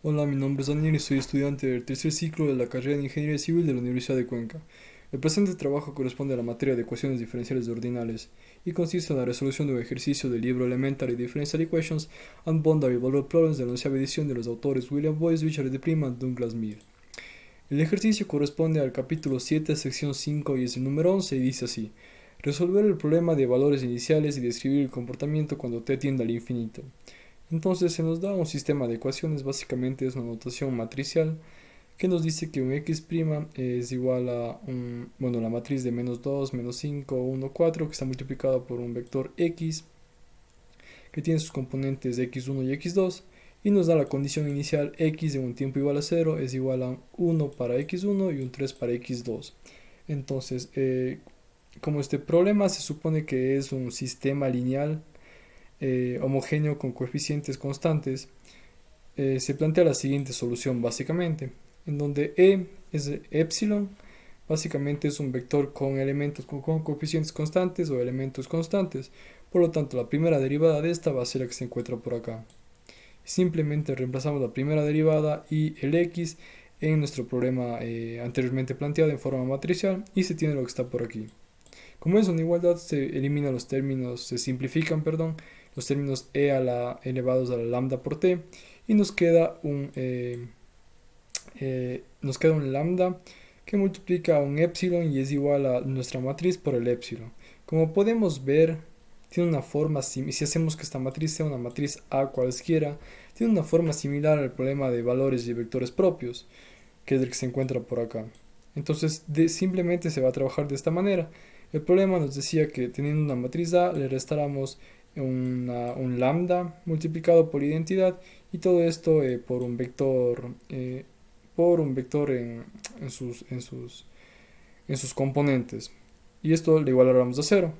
Hola, mi nombre es Daniel y soy estudiante del tercer ciclo de la carrera de Ingeniería Civil de la Universidad de Cuenca. El presente trabajo corresponde a la materia de ecuaciones diferenciales de ordinales y consiste en la resolución de un ejercicio del libro Elementary Differential Equations and Boundary Value Problems de la 11ª edición de los autores William Boyce, Richard D. Prima y Douglas Mead. El ejercicio corresponde al capítulo 7, sección 5 y es el número 11 y dice así: resolver el problema de valores iniciales y describir el comportamiento cuando t tiende al infinito. Entonces se nos da un sistema de ecuaciones, básicamente es una notación matricial que nos dice que un x' es igual a la matriz de menos 2, menos 5, 1, 4, que está multiplicada por un vector x que tiene sus componentes x1 y x2 y nos da la condición inicial x de un tiempo igual a 0 es igual a 1 para x1 y un 3 para x2. Entonces, como este problema se supone que es un sistema lineal homogéneo con coeficientes constantes, se plantea la siguiente solución básicamente, en donde es epsilon, básicamente es un vector con elementos con coeficientes constantes o elementos constantes, por lo tanto la primera derivada de esta va a ser la que se encuentra por acá. Simplemente reemplazamos la primera derivada y el x en nuestro problema anteriormente planteado en forma matricial y se tiene lo que está por aquí. Como es una igualdad, se eliminan los términos, se simplifican, perdón, los términos elevados a la lambda por t y nos queda un lambda que multiplica a un epsilon y es igual a nuestra matriz por el epsilon. Como podemos ver, tiene una forma, si hacemos que esta matriz sea una matriz A cualesquiera, tiene una forma similar al problema de valores y vectores propios, que es el que se encuentra por acá. Entonces simplemente se va a trabajar de esta manera. El problema nos decía que teniendo una matriz A le restáramos un lambda multiplicado por identidad y todo esto por un vector en sus componentes. Y esto lo igualáramos a cero.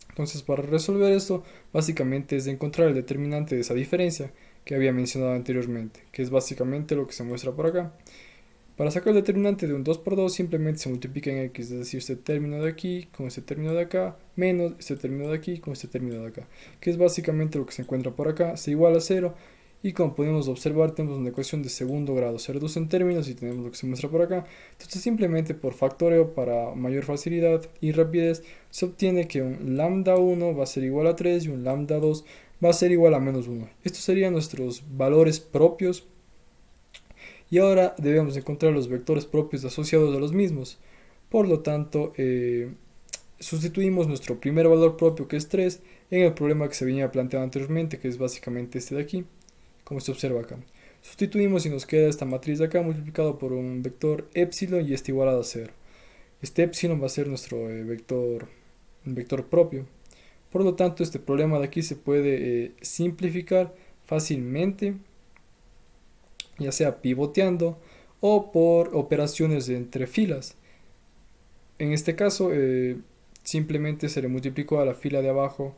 Entonces, para resolver esto, básicamente es de encontrar el determinante de esa diferencia que había mencionado anteriormente, que es básicamente lo que se muestra por acá. Para sacar el determinante de un 2 por 2 simplemente se multiplica en x, es decir, este término de aquí con este término de acá, menos este término de aquí con este término de acá, que es básicamente lo que se encuentra por acá, se iguala a 0 y como podemos observar tenemos una ecuación de segundo grado, se reduce en términos y tenemos lo que se muestra por acá. Entonces simplemente por factoreo para mayor facilidad y rapidez se obtiene que un lambda 1 va a ser igual a 3 y un lambda 2 va a ser igual a menos 1. Estos serían nuestros valores propios y ahora debemos encontrar los vectores propios asociados a los mismos. Por lo tanto, sustituimos nuestro primer valor propio, que es 3, en el problema que se venía planteado anteriormente, que es básicamente este de aquí, como se observa acá. Sustituimos y nos queda esta matriz de acá multiplicado por un vector epsilon y este igualado a 0. Este epsilon va a ser nuestro un vector propio. Por lo tanto, este problema de aquí se puede simplificar fácilmente, ya sea pivoteando o por operaciones entre filas. En este caso, simplemente se le multiplicó a la fila de abajo,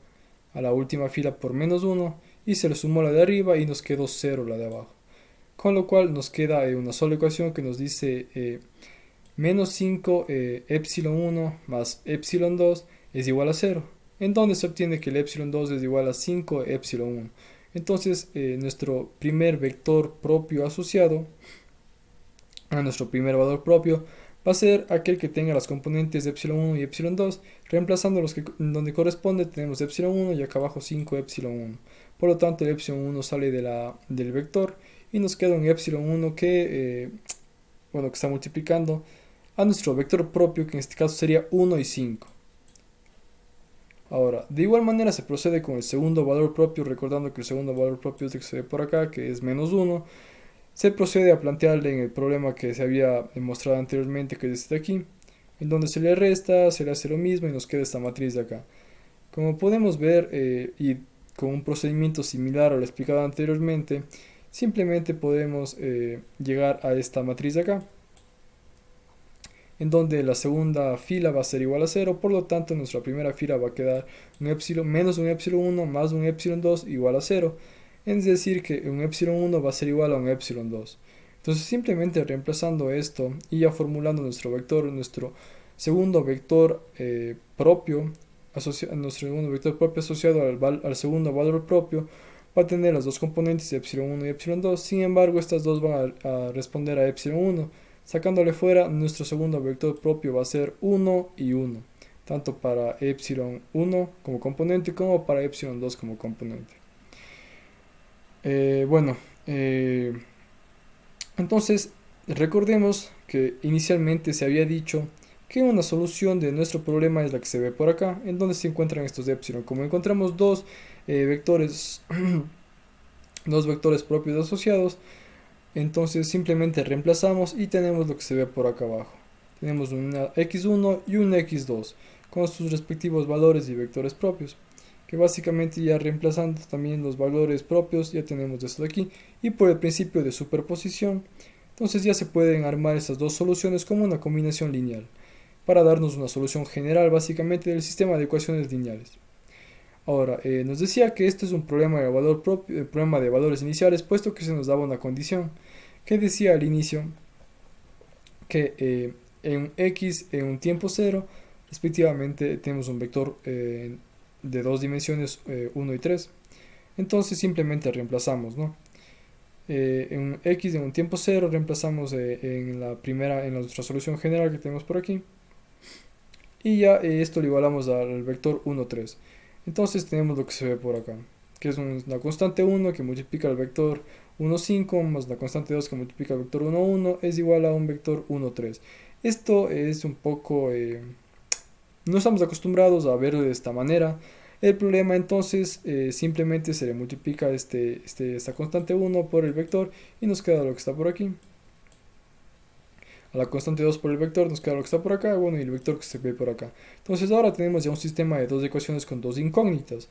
a la última fila por menos 1 y se le sumó la de arriba y nos quedó 0 la de abajo. Con lo cual nos queda una sola ecuación que nos dice menos 5 epsilon 1 más epsilon 2 es igual a 0, en donde se obtiene que el epsilon 2 es igual a 5 epsilon 1. Entonces, nuestro primer vector propio asociado a nuestro primer valor propio va a ser aquel que tenga las componentes de epsilon 1 y epsilon 2, reemplazando los que donde corresponde tenemos epsilon 1 y acá abajo 5 epsilon 1. Por lo tanto, el epsilon 1 sale del vector y nos queda un epsilon 1 que está multiplicando a nuestro vector propio, que en este caso sería 1 y 5. Ahora, de igual manera se procede con el segundo valor propio, recordando que el segundo valor propio es el que se ve por acá, que es menos 1. Se procede a plantearle en el problema que se había mostrado anteriormente, que es este de aquí, en donde se le resta, se le hace lo mismo y nos queda esta matriz de acá. Como podemos ver, y con un procedimiento similar al explicado anteriormente, simplemente podemos llegar a esta matriz de acá, en donde la segunda fila va a ser igual a 0, por lo tanto nuestra primera fila va a quedar un epsilon menos un epsilon 1 más un epsilon 2 igual a 0, es decir que un epsilon 1 va a ser igual a un epsilon 2. Entonces simplemente reemplazando esto y ya formulando nuestro vector, nuestro segundo vector propio, nuestro segundo vector propio asociado al segundo valor propio, va a tener las dos componentes epsilon 1 y epsilon 2, sin embargo estas dos van a responder a epsilon 1, sacándole fuera nuestro segundo vector propio va a ser 1 y 1, tanto para epsilon 1 como componente como para epsilon 2 como componente. Entonces recordemos que inicialmente se había dicho que una solución de nuestro problema es la que se ve por acá, en donde se encuentran estos epsilon. Como encontramos dos vectores dos vectores propios asociados, entonces simplemente reemplazamos y tenemos lo que se ve por acá abajo. Tenemos una x1 y un x2 con sus respectivos valores y vectores propios, que básicamente ya reemplazando también los valores propios ya tenemos esto de aquí, y por el principio de superposición entonces ya se pueden armar estas dos soluciones como una combinación lineal para darnos una solución general básicamente del sistema de ecuaciones lineales. Ahora, nos decía que este es un problema de valor propio, problema de valores iniciales, puesto que se nos daba una condición que decía al inicio que en x en un tiempo 0, respectivamente tenemos un vector de dos dimensiones 1 y 3. Entonces simplemente reemplazamos, ¿no? En x en un tiempo 0 reemplazamos en nuestra solución general que tenemos por aquí. Y ya esto lo igualamos al vector 1, 3. Entonces tenemos lo que se ve por acá, que es una constante 1 que multiplica el vector 1, 5 más la constante 2 que multiplica el vector 1, 1 es igual a un vector 1, 3. Esto es un poco... no estamos acostumbrados a verlo de esta manera. El problema entonces simplemente se le multiplica esta constante 1 por el vector y nos queda lo que está por aquí. A la constante 2 por el vector nos queda lo que está por acá, bueno, y el vector que se ve por acá. Entonces ahora tenemos ya un sistema de dos ecuaciones con dos incógnitas,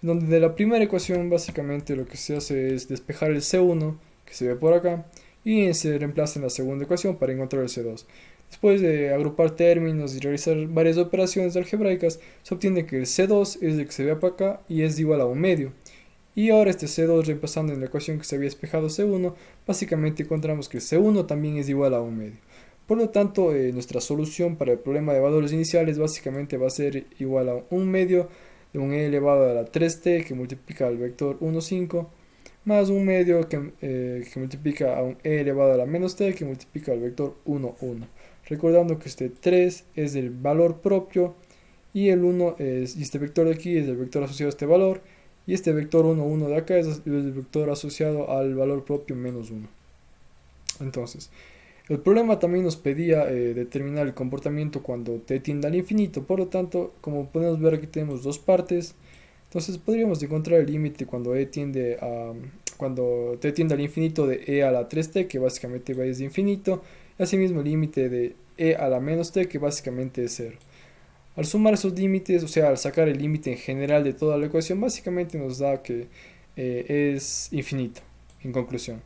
donde de la primera ecuación básicamente lo que se hace es despejar el C1 que se ve por acá y se reemplaza en la segunda ecuación para encontrar el C2. Después de agrupar términos y realizar varias operaciones algebraicas, se obtiene que el C2 es el que se ve por acá y es igual a un medio. Y ahora este C2 reemplazando en la ecuación que se había despejado C1, básicamente encontramos que C1 también es igual a un medio. Por lo tanto, nuestra solución para el problema de valores iniciales básicamente va a ser igual a un medio de un e elevado a la 3t que multiplica al vector 1, 5 más un medio que multiplica a un e elevado a la menos t que multiplica al vector 1, 1. Recordando que este 3 es el valor propio y el 1 y este vector de aquí es el vector asociado a este valor y este vector 1, 1 de acá es el vector asociado al valor propio menos 1. Entonces, el problema también nos pedía determinar el comportamiento cuando t tiende al infinito, por lo tanto, como podemos ver aquí tenemos dos partes, entonces podríamos encontrar el límite cuando t tiende al infinito de e a la 3t, que básicamente va desde infinito, y asimismo el límite de e a la menos t, que básicamente es 0. Al sumar esos límites, o sea, al sacar el límite en general de toda la ecuación, básicamente nos da que es infinito, en conclusión.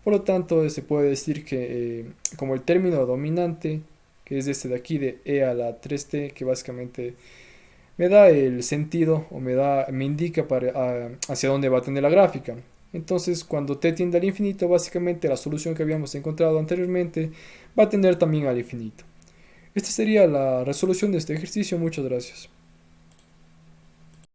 Por lo tanto, se puede decir que como el término dominante, que es este de aquí de e a la 3t, que básicamente me da el sentido o me indica hacia dónde va a tener la gráfica. Entonces, cuando t tiende al infinito, básicamente la solución que habíamos encontrado anteriormente va a tender también al infinito. Esta sería la resolución de este ejercicio. Muchas gracias.